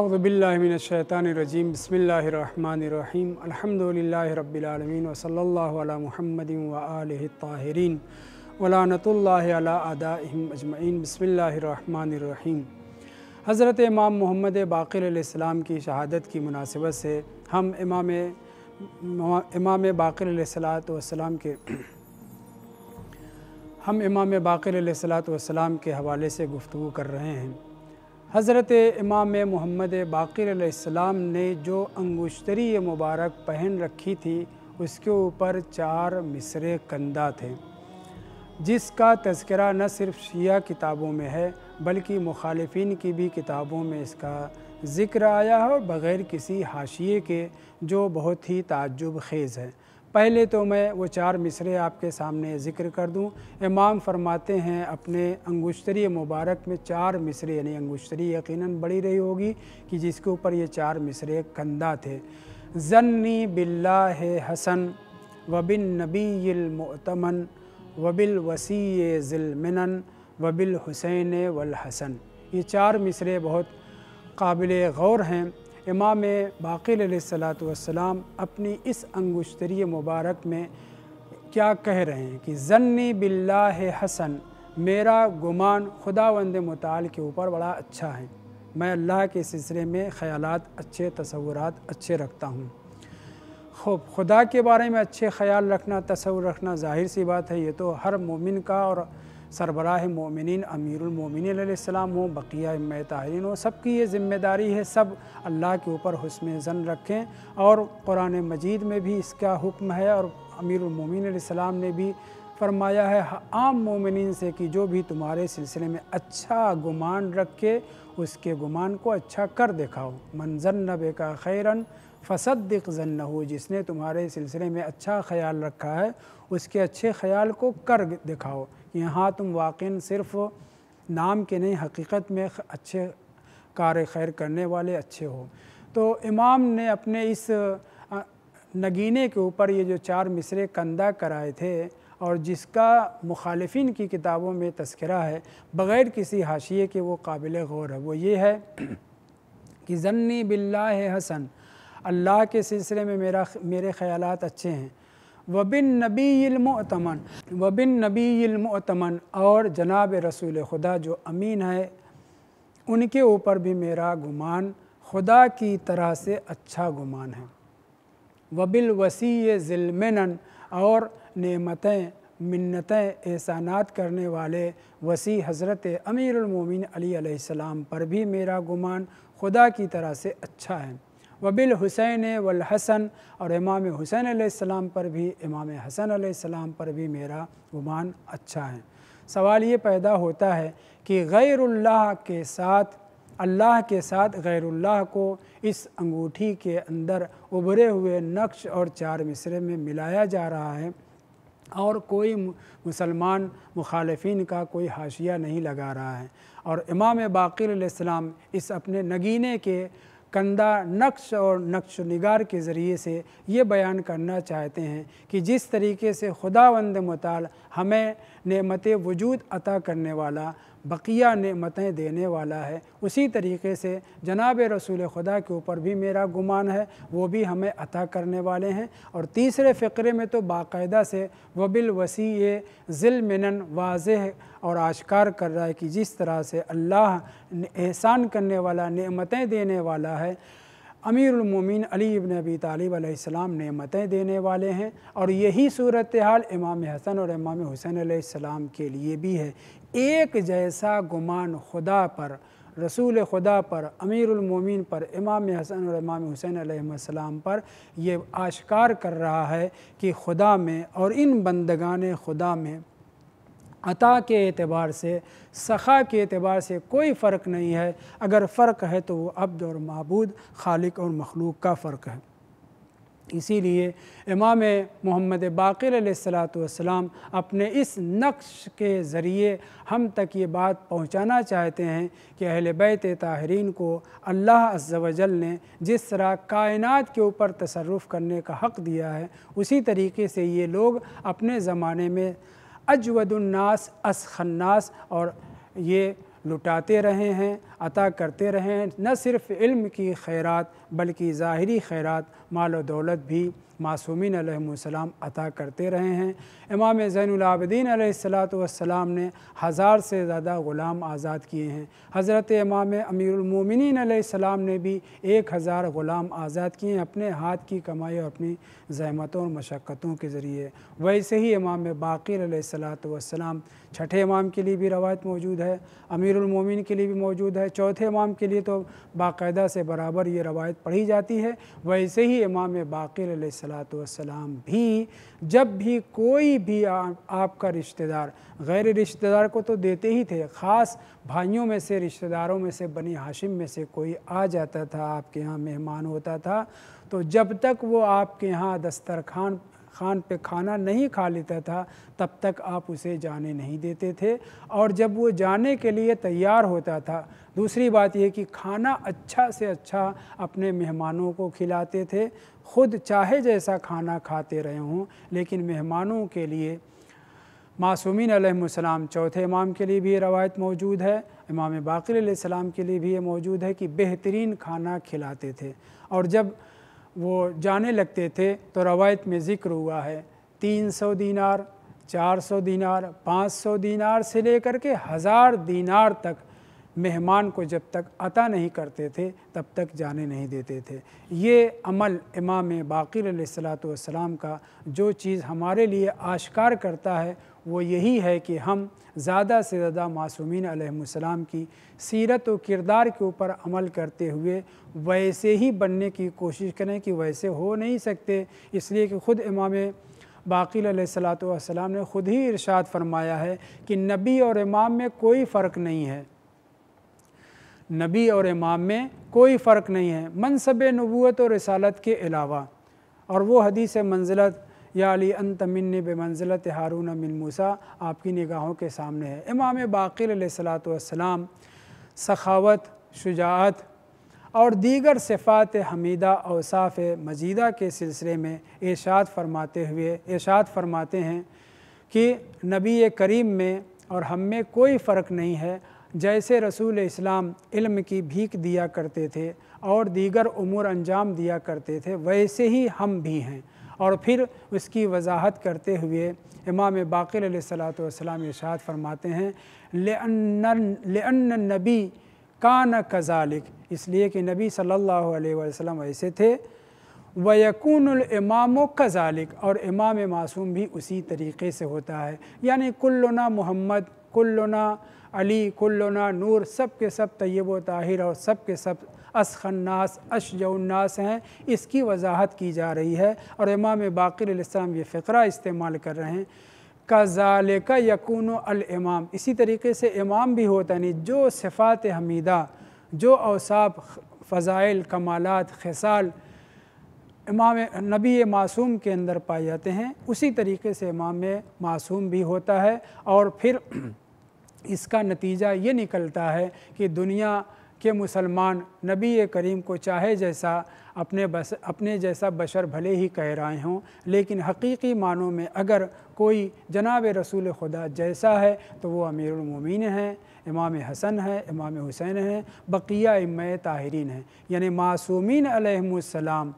औज़ुबिल्लाहि मिनश्शैतानिर्रजीम बिस्मिल्लाहिर्रहमानिर्रहीम अल्हम्दुलिल्लाहि रब्बिल आलमीन व सल्लल्लाहु अला मुहम्मदिन व आलिहि त्ताहिरीन व लानतुल्लाहि अला अदाइहिम अजमईन। बिस्मिल्लाहिर्रहमानिर्रहीम। हज़रत इमाम मोहम्मद बाक़िर अलैहिस्सलाम की शहादत की मुनासिबत से हम इमाम बाक़िर अलैहिस्सलाम के हवाले से गुफ्तगू कर रहे हैं। हज़रत इमाम मोहम्मद बाक़िर अलैहिस्सलाम ने जो अंगुश्तरी मुबारक पहन रखी थी उसके ऊपर 4 मिसरे कंधा थे, जिसका तज़किरा न सिर्फ शिया किताबों में है बल्कि मुखालिफिन की भी किताबों में इसका ज़िक्र आया है और बग़ैर किसी हाशिए के, जो बहुत ही ताज्जुब खेज़ है। पहले तो मैं वो 4 मिसरे आपके सामने ज़िक्र कर दूं। इमाम फरमाते हैं अपने अंगुश्तरी मुबारक में 4 मिसरे, यानी अंगुश्तरी यकीनन बड़ी रही होगी कि जिसके ऊपर ये 4 मिसरे कंधा थे। ज़न्नी बिल्लाहि हसन व बिन नबीयिल मुअतमन व बिल वसी ज़िल मिनन व बिल हुसैन वल हसन। ये 4 मिसरे बहुत काबिल गौर हैं। इमाम बाक़िर अलैहिस्सलातु वस्सलाम अपनी इस अंगुश्तरी मुबारक में क्या कह रहे हैं कि ज़न्नी बिल्लाहि हसन, मेरा गुमान खुदावंद मुताल के ऊपर बड़ा अच्छा है। मैं अल्लाह के सिलसिले में ख़यालात अच्छे, तसव्वुरात अच्छे रखता हूँ। खूब खुदा के बारे में अच्छे ख़याल रखना, तसव्वुर रखना ज़ाहिर सी बात है, ये तो हर मोमिन का, और सरबराह मोमिनीन अमीरुल मोमिनीन अलैहिस्सलाम हो, बक़िया इम्मा ताहिरीन हो, सबकी ये ज़िम्मेदारी है। सब अल्लाह के ऊपर हुस्न ज़न रखें, और कुरान मजीद में भी इसका हुक्म है, और अमीरुल मोमिनीन अलैहिस्सलाम ने भी फरमाया है आम मोमिनीन से कि जो भी तुम्हारे सिलसिले में अच्छा गुमान रखे उसके गुमान को अच्छा कर दिखाओ। मन ज़न्न बिका खैरन फ़सद्दिक़ ज़न्नहु, जिसने तुम्हारे सिलसिले में अच्छा ख़याल रखा है उसके अच्छे ख़याल को कर दिखाओ। यहाँ तुम वाक़ई सिर्फ़ नाम के नहीं, हकीकत में अच्छे कार खैर करने वाले अच्छे हो। तो इमाम ने अपने इस नगीने के ऊपर ये जो 4 मिसरे कंधा कराए थे, और जिसका मुखालिफिन की किताबों में तज़किरा है बग़ैर किसी हाशिए के, वो काबिल गौर है। वो ये है कि ज़न्नी बिल्लाहि हसन, अल्लाह के सिलसिले में मेरे ख़यालात अच्छे हैं। वबिन नबीयिल मुअतमन, और जनाब रसूल खुदा जो अमीन है उनके ऊपर भी मेरा गुमान खुदा की तरह से अच्छा गुमान है। वबिल वसी ज़िल मिनन, और नेमतें, मिन्नतें, एहसानात करने वाले वसी हज़रत अमीरुल मोमिनीन अली अलैहिस्सलाम पर भी मेरा गुमान खुदा की तरह से अच्छा है। वबिल हुसैन वल हसन, और इमाम हुसैन अलैहिस्सलाम पर भी, इमाम हसन अलैहिस्सलाम पर भी मेरा गुमान अच्छा है। सवाल ये पैदा होता है कि गैरुल्लाह के साथ, अल्लाह के साथ गैरुल्लाह को इस अंगूठी के अंदर उभरे हुए नक्श और 4 मिसरे में मिलाया जा रहा है, और कोई मुसलमान मुखालिफिन का कोई हाशिया नहीं लगा रहा है। और इमाम बाक़िर अलैहिस्सलाम इस अपने नगीने के कंधा नक्श और नक्श निगार के ज़रिए से ये बयान करना चाहते हैं कि जिस तरीके से खुदावंद मुताल हमें नेमत वजूद अता करने वाला, बक़िया नेमतें देने वाला है, उसी तरीके से जनाब रसूल खुदा के ऊपर भी मेरा गुमान है, वो भी हमें अता करने वाले हैं। और तीसरे फ़िक्रे में तो बाकायदा से वबिल वसी ज़िल मिनन वाज़ेह और आश्कार कर रहा है कि जिस तरह से अल्लाह एहसान करने वाला, नेमतें देने वाला है, अमीरुल मोमिनीन अली इब्न अबी तालिब अलैहिस्सलाम नेमतें देने वाले हैं। और यही सूरत हाल इमाम हसन और इमाम हुसैन अलैहिस्सलाम के लिए भी है। एक जैसा गुमान खुदा पर, रसूल खुदा पर, अमीरुल मोमिनीन पर, इमाम हसन और इमाम हुसैन अलैहिस्सलाम पर ये आश्कार कर रहा है कि खुदा में और इन बंदगान खुदा में अता के एतबार से, सख़ा के एतबार से कोई फ़र्क नहीं है। अगर फ़र्क है तो वो अब्द और माबूद, खालिक और मखलूक का फ़र्क है। इसीलिए इमाम मोहम्मद बाक़िर अलैहिस्सलातु वस्सलाम अपने इस नक्श के ज़रिए हम तक ये बात पहुँचाना चाहते हैं कि अहले बैत ताहिरीन को अल्लाह अज़्ज़ व जल ने जिस तरह कायनात के ऊपर तसर्रुफ़ करने का हक़ दिया है, उसी तरीके से ये लोग अपने ज़माने में अजवदुन्नास, असखन्नास, और ये लुटाते रहे हैं, अता करते रहे हैं। न सिर्फ़ इल्म की खैरात बल्कि ज़ाहिरी खैरात माल और दौलत भी मासूमीन अलैहिस्सलाम अता करते रहे हैं। इमाम ज़ैनुल आबिदीन अलैहिस्सलातु वस्सलाम ने 1000 से ज़्यादा ग़ुलाम आज़ाद किए हैं। हज़रत इमाम अमीरुल मोमिनीन अलैहिस्सलाम ने भी 1000 ग़ुलाम आज़ाद किए हैं अपने हाथ की कमाई और अपनी ज़हमतों और मशक्क़तों के ज़रिए। वैसे ही इमाम बाक़िर अलैहिस्सलातु वस्सलाम छठे इमाम के लिए भी रवायत मौजूद है, अमीरुल मोमिनीन के लिए भी मौजूद है, चौथे इमाम के लिए तो बाकायदा से बराबर ये रवायत पढ़ी जाती है। वैसे ही इमाम बाक़िर अलैहिस्सलातु वस्सलाम भी जब भी कोई भी आपका रिश्तेदार, गैर रिश्तेदार को तो देते ही थे, ख़ास भाइयों में से, रिश्तेदारों में से, बनी हाशिम में से कोई आ जाता था, आपके यहाँ मेहमान होता था, तो जब तक वो आपके यहाँ दस्तरखान पे खाना नहीं खा लेता था तब तक आप उसे जाने नहीं देते थे। और जब वो जाने के लिए तैयार होता था, दूसरी बात यह कि खाना अच्छा से अच्छा अपने मेहमानों को खिलाते थे। ख़ुद चाहे जैसा खाना खाते रहे हों, लेकिन मेहमानों के लिए मासूमीन अलैहिस्सलाम चौथे इमाम के लिए भी ये रवायत मौजूद है, इमाम बाक़िर अलैहिस्सलाम के लिए भी ये मौजूद है कि बेहतरीन खाना खिलाते थे। और जब वो जाने लगते थे तो रवायत में ज़िक्र हुआ है 300 दीनार, 400 दीनार, 500 दीनार से लेकर के 1000 दीनार तक मेहमान को जब तक अता नहीं करते थे तब तक जाने नहीं देते थे। ये अमल इमाम बाक़िर अलैहिस्सलातु वस्सलाम का जो चीज़ हमारे लिए आश्कार करता है वो यही है कि हम ज़्यादा से ज़्यादा मासूमीन अलैहिस्सलाम की सीरत व किरदार के ऊपर अमल करते हुए वैसे ही बनने की कोशिश करें कि वैसे हो नहीं सकते, इसलिए कि ख़ुद इमाम बाक़िर अलैहिस्सलातु वस्सलाम ने ख़ुद ही इरशाद फरमाया है कि नबी और इमाम में कोई फ़र्क नहीं है, नबी और इमाम में कोई फ़र्क नहीं है मनसब नबूवत और रिसालत के अलावा। और वो हदीस मंज़िलत या अली अंत मिन्नी बेमंज़िलत हारून मिन मूसा आपकी निगाहों के सामने है। इमाम बाक़िर अलैहिस्सलातु वस्सलाम सखावत, शुजाअत और दीगर सिफ़ात हमीदा औसाफ़ मजीदा के सिलसिले में इरशाद फरमाते हैं कि नबी करीम में और हम में कोई फ़र्क नहीं है। जैसे रसूल इस्लाम इल्म की भीख दिया करते थे और दीगर उमूर अंजाम दिया करते थे, वैसे ही हम भी हैं। और फिर उसकी वजाहत करते हुए इमाम बाक़िर अलैहिस्सलातु वस्सलाम इरशाद फरमाते हैं लिअन्न नबी कान कज़ालिक, इसलिए कि नबी सल्लल्लाहु अलैहि वसल्लम ऐसे थे, वयकूनुल इमामो कज़ालिक, और इमाम मासूम भी उसी तरीक़े से होता है। यानी कुल्लुना मोहम्मद, कुल्लुना अली, कुल्लुना नूर, सब के सब तय्यब व ताहिर और सब के सब असखन्नास अशजउन्नास हैं, इसकी वजाहत की जा रही है। और इमाम बाक़िर अलैहिस्सलाम ये फ़िक्रा इस्तेमाल कर रहे हैं कज़ालिका यकूनु अल इमाम, इसी तरीके से इमाम भी होता नहीं, जो सिफ़ात हमीदा, जो औसाफ़, फ़ज़ाइल, कमालात, ख़िसाल इमाम नबी मासूम के अंदर पाए जाते हैं, उसी तरीके से इमाम मासूम भी होता है। और फिर इसका नतीजा ये निकलता है कि दुनिया के मुसलमान नबी करीम को चाहे जैसा अपने जैसा बशर भले ही कह रहे हों, लेकिन हकीकी मानों में अगर कोई जनाब रसूल खुदा जैसा है तो वो अमीरुल मोमिनीन हैं, इमाम हसन है, इमाम हुसैन है, बक़िया इम्मे ताहिरीन हैं। यानी मासूमीन अलैहिमुस्सलाम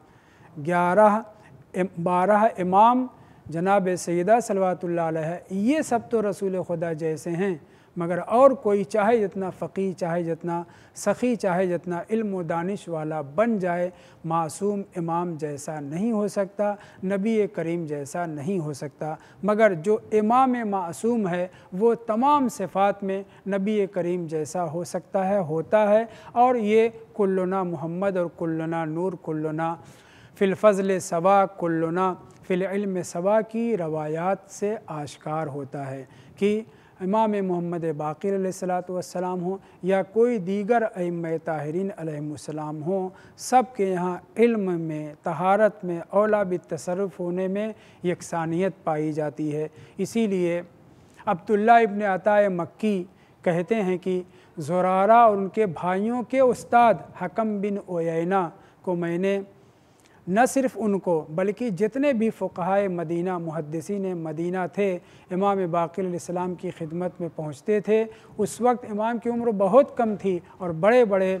12 इमाम जनाब सैयदा सल्लल्लाहु अलैहा, ये सब तो रसूल खुदा जैसे हैं, मगर और कोई चाहे जितना फ़क़ीह, चाहे जितना सख़ी, चाहे जितना इल्म व दानिश वाला बन जाए, मासूम इमाम जैसा नहीं हो सकता, नबी करीम जैसा नहीं हो सकता। मगर जो इमाम मासूम है वो तमाम सिफ़ात में नबी करीम जैसा हो सकता है, होता है। और ये कुल्लुना मोहम्मद और कुल्लुना नूर, कुल्लुना फ़िल फ़ज़्ल सवा, कुल्लुना फ़िल इल्म सवा की रवायात से आश्कार होता है कि इमाम मोहम्मद बाक़िर अलैहिस्सलातु वस्सलाम हो या कोई दीगर अइम्मा ताहिरीन अलैहिमुस्सलाम हो, सब के यहाँ इल्म में, तहारत में, औला बित्तसर्रुफ़ होने में यकसानियत पाई जाती है। इसीलिए अब्दुल्ला इब्न अता मक्की कहते हैं कि ज़ुरारा और उनके भाइयों के उस्ताद हकम बिन उयैना को मैंने न सिर्फ़ उनको बल्कि जितने भी फ़ुक़हाए मदीना मुहद्दिसीन मदीना थे इमाम बाक़िर अलैहिस्सलाम की खिदमत में पहुँचते थे। उस वक्त इमाम की उम्र बहुत कम थी और बड़े बड़े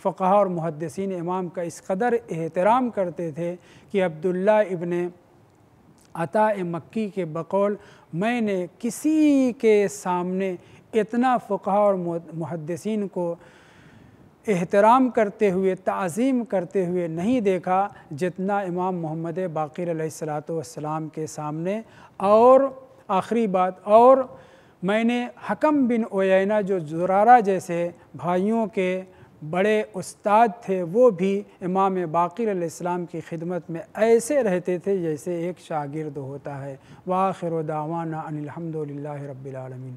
फ़ुक़हा और मुहद्दिसीन इमाम का इस कदर एहतराम करते थे कि अब्दुल्ला इब्न अता मक्की के बकौल मैंने किसी के सामने इतना फ़ुक़हा और मुहद्दिसीन को एहतराम करते हुए ताज़ीम करते हुए नहीं देखा जितना इमाम मोहम्मद बाक़िर अलैहिस्सलातु वस्सलाम के सामने। और आखिरी बात, और मैंने हकम बिन उयैना जो ज़ुरारा जैसे भाइयों के बड़े उस्ताद थे वो भी इमाम बाक़िर अलैहिस्सलाम की खिदमत में ऐसे रहते थे जैसे एक शागिर्द होता है। व आखिरु दावाना अनिल हम्दुलिल्लाहि रब्बिल आलमीन।